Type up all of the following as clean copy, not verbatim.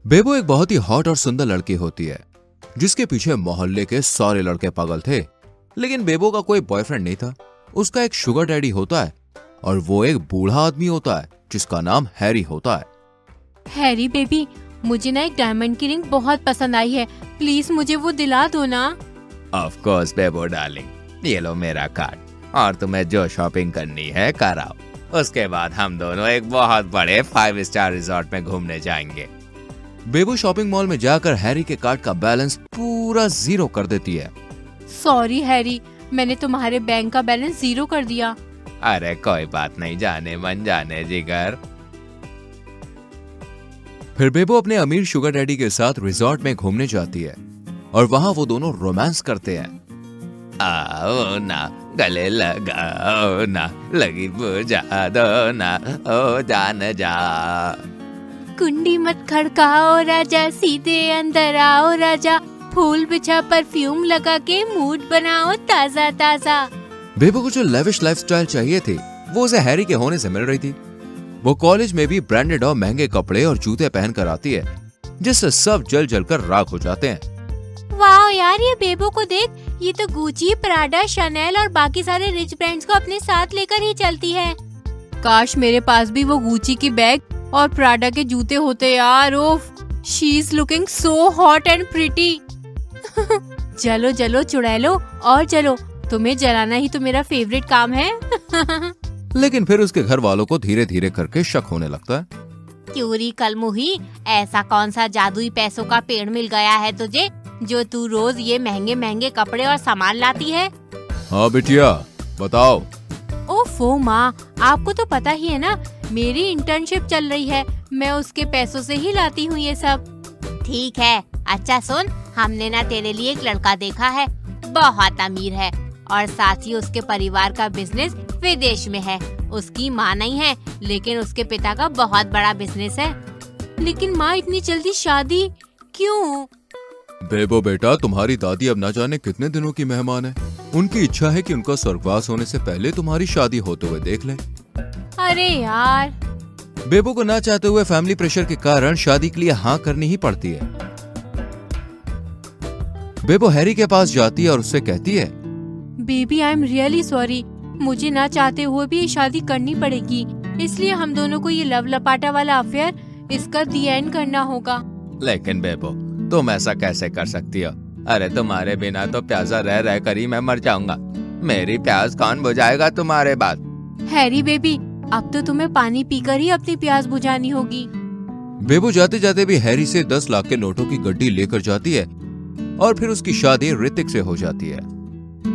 बेबो एक बहुत ही हॉट और सुंदर लड़की होती है जिसके पीछे मोहल्ले के सारे लड़के पागल थे। लेकिन बेबो का कोई बॉयफ्रेंड नहीं था। उसका एक शुगर डैडी होता है और वो एक बूढ़ा आदमी होता है जिसका नाम हैरी होता है। हैरी बेबी, मुझे ना एक डायमंड की रिंग बहुत पसंद आई है, प्लीज मुझे वो दिला दो ना। ऑफ कोर्स बेबो डार्लिंग, ये लो मेरा कार्ड और तुम्हें जो शॉपिंग करनी है कराओ। उसके बाद हम दोनों एक बहुत बड़े 5 स्टार रिजॉर्ट में घूमने जाएंगे। बेबो शॉपिंग मॉल में जाकर हैरी के कार्ड का बैलेंस पूरा 0 कर देती है। सॉरी हैरी, मैंने तुम्हारे बैंक का बैलेंस 0 कर दिया। अरे कोई बात नहीं, जाने मन जाने जिगर। फिर बेबो अपने अमीर शुगर डैडी के साथ रिजॉर्ट में घूमने जाती है और वहां वो दोनों रोमांस करते हैं। आओ ना गले लगाओ ना, लगी बुझा दो ना, ओ जान जा। कुंडी मत खड़काओ राजा, सीधे अंदर आओ राजा, फूल बिछा परफ्यूम लगा के मूड बनाओ ताजा ताजा। बेबो को जो लेविश लाइफस्टाइल चाहिए थी वो उसे हैरी के होने से मिल रही थी। वो कॉलेज में भी ब्रांडेड और महंगे कपड़े और जूते पहन कर आती है जिससे सब जल जल कर राख हो जाते हैं। वाह यार, ये बेबो को देख, ये तो गुची, प्राडा, शनेल और बाकी सारे रिच ब्रांड्स को अपने साथ लेकर ही चलती है। काश मेरे पास भी वो गुची की बैग और प्राडा के जूते होते यार। ओफ, she is looking so hot and pretty. चलो चलो चुड़ैलो और चलो, तुम्हें जलाना ही तो मेरा फेवरेट काम है। लेकिन फिर उसके घर वालों को धीरे धीरे करके शक होने लगता है। क्यूरी कलमुही, ऐसा कौन सा जादुई पैसों का पेड़ मिल गया है तुझे जो तू रोज ये महंगे महंगे कपड़े और सामान लाती है? हाँ बिटिया बताओ। ओफो माँ, आपको तो पता ही है ना, मेरी इंटर्नशिप चल रही है, मैं उसके पैसों से ही लाती हूँ ये सब। ठीक है, अच्छा सुन, हमने ना तेरे लिए एक लड़का देखा है, बहुत अमीर है और साथ ही उसके परिवार का बिजनेस विदेश में है। उसकी माँ नहीं है लेकिन उसके पिता का बहुत बड़ा बिजनेस है। लेकिन माँ, इतनी जल्दी शादी क्यों? बेबो बेटा, तुम्हारी दादी अब ना जाने कितने दिनों की मेहमान है। उनकी इच्छा है कि उनका स्वर्गवास होने से पहले तुम्हारी शादी होते हुए देख लें। अरे यार। बेबो को ना चाहते हुए फैमिली प्रेशर के कारण शादी के लिए हाँ करनी ही पड़ती है। बेबो हैरी के पास जाती है और उससे कहती है, baby I am really sorry, मुझे ना चाहते हुए भी ये शादी करनी पड़ेगी, इसलिए हम दोनों को ये लव लपाटा वाला अफेयर इसका दी एंड करना होगा। लेकिन बेबो, तुम ऐसा कैसे कर सकती हो? अरे तुम्हारे बिना तो प्यासा रह रह कर ही मैं मर जाऊंगा। मेरी प्यास कौन बुझाएगा तुम्हारे बाद? हैरी बेबी, अब तो तुम्हें पानी पीकर ही अपनी प्यास बुझानी होगी। बेबो जाते जाते भी हैरी से 10 लाख के नोटों की गड्डी लेकर जाती है और फिर उसकी शादी ऋतिक से हो जाती है।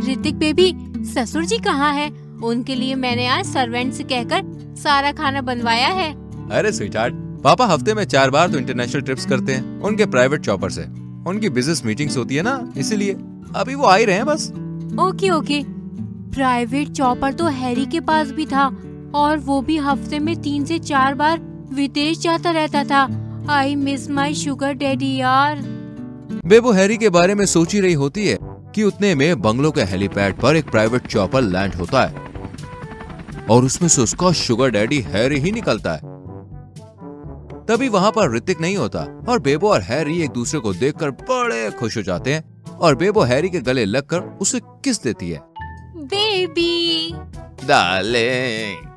ऋतिक बेबी, ससुर जी कहाँ है? उनके लिए मैंने आज सर्वेंट से कहकर सारा खाना बनवाया है। अरे स्वीटहार्ट, पापा हफ्ते में 4 बार तो इंटरनेशनल ट्रिप्स करते हैं उनके प्राइवेट चॉपर से। उनकी बिजनेस मीटिंग्स होती है ना, इसीलिए अभी वो आ ही रहे हैं बस। Okay okay. प्राइवेट चॉपर तो हैरी के पास भी था और वो भी हफ्ते में 3 से 4 बार विदेश जाता रहता था। I miss my sugar daddy यार। बेबो हैरी के बारे में सोच ही रही होती है कि उतने में बंगलो के हेलीपैड पर एक प्राइवेट चॉपर लैंड होता है और उसमें से उसका शुगर डैडी हैरी ही निकलता है। तभी वहां पर ऋतिक नहीं होता और बेबो और हैरी एक दूसरे को देखकर बड़े खुश हो जाते हैं और बेबो हैरी के गले लगकर उसे किस देती है। Baby darling.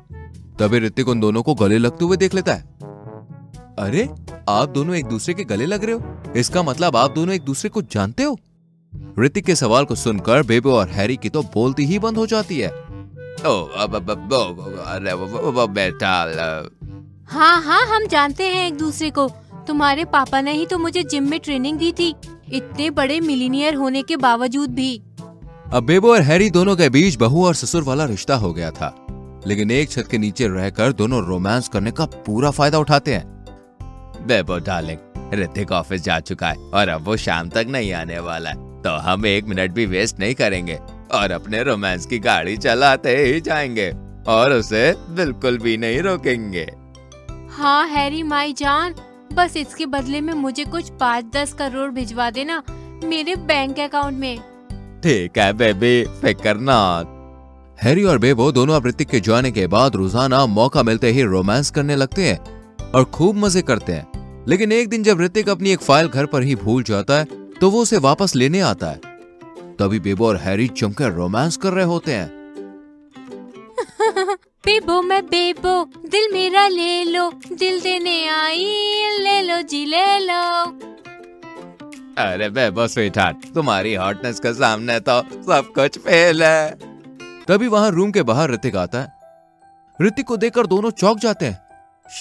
तभी ऋतिक उन दोनों को गले लगते हुए देख लेता है। अरे, आप दोनों एक दूसरे के गले लग रहे हो, इसका मतलब आप दोनों एक दूसरे को जानते हो? ऋतिक के सवाल को सुनकर बेबो और हैरी की तो बोलती ही बंद हो जाती है। बेटा। हाँ हाँ, हम जानते हैं एक दूसरे को। तुम्हारे पापा ने ही तो मुझे जिम में ट्रेनिंग दी थी, इतने बड़े मिलीनियर होने के बावजूद भी। अब बेबो और हैरी दोनों के बीच बहू और ससुर वाला रिश्ता हो गया था, लेकिन एक छत के नीचे रहकर दोनों रोमांस करने का पूरा फायदा उठाते हैं। बेबो डार्लिंग, ऋतिक ऑफिस जा चुका है और अब वो शाम तक नहीं आने वाला है, तो हम 1 मिनट भी वेस्ट नहीं करेंगे और अपने रोमांस की गाड़ी चलाते ही जाएंगे और उसे बिल्कुल भी नहीं रोकेंगे। हाँ हैरी माई जान, बस इसके बदले में मुझे कुछ 5-10 करोड़ भिजवा देना मेरे बैंक अकाउंट में। ठीक है बेबी, फिक्र ना। हैरी और बेबो दोनों अब ऋतिक के जाने के बाद रोजाना मौका मिलते ही रोमांस करने लगते हैं और खूब मजे करते हैं। लेकिन एक दिन जब ऋतिक अपनी एक फाइल घर पर ही भूल जाता है तो वो उसे वापस लेने आता है। तभी बेबो और हैरी जमकर रोमांस कर रहे होते हैं। बेबो मैं बेबो, दिल मेरा ले लो, दिल देने आई, ले लो जी ले लो। अरे बेबो स्वीटहार्ट, तुम्हारी हॉटनेस के सामने तो सब कुछ फेल है। तभी वहां रूम के बाहर ऋतिक आता है। ऋतिक को देखकर दोनों चौंक जाते हैं।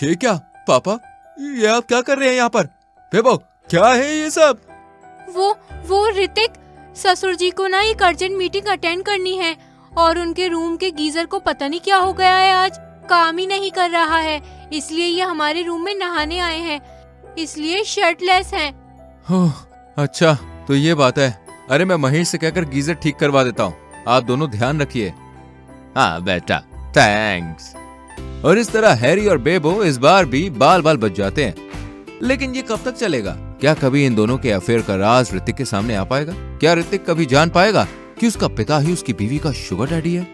ये क्या पापा, ये आप क्या कर रहे हैं यहाँ पर? बेबो क्या है ये सब? वो ऋतिक, ससुर जी को ना एक अर्जेंट मीटिंग अटेंड करनी है और उनके रूम के गीजर को पता नहीं क्या हो गया है, आज काम ही नहीं कर रहा है, इसलिए ये हमारे रूम में नहाने आए हैं, इसलिए शर्टलेस हैं। अच्छा तो ये बात है। अरे मैं महेश से कहकर गीजर ठीक करवा देता हूँ, आप दोनों ध्यान रखिए। हाँ बेटा, थैंक्स। और इस तरह हैरी और बेबो इस बार भी बाल बाल बच जाते हैं। लेकिन ये कब तक चलेगा? क्या कभी इन दोनों के अफेयर का राज ऋतिक के सामने आ पाएगा? क्या ऋतिक कभी जान पाएगा कि उसका पिता ही उसकी बीवी का शुगर डैडी है?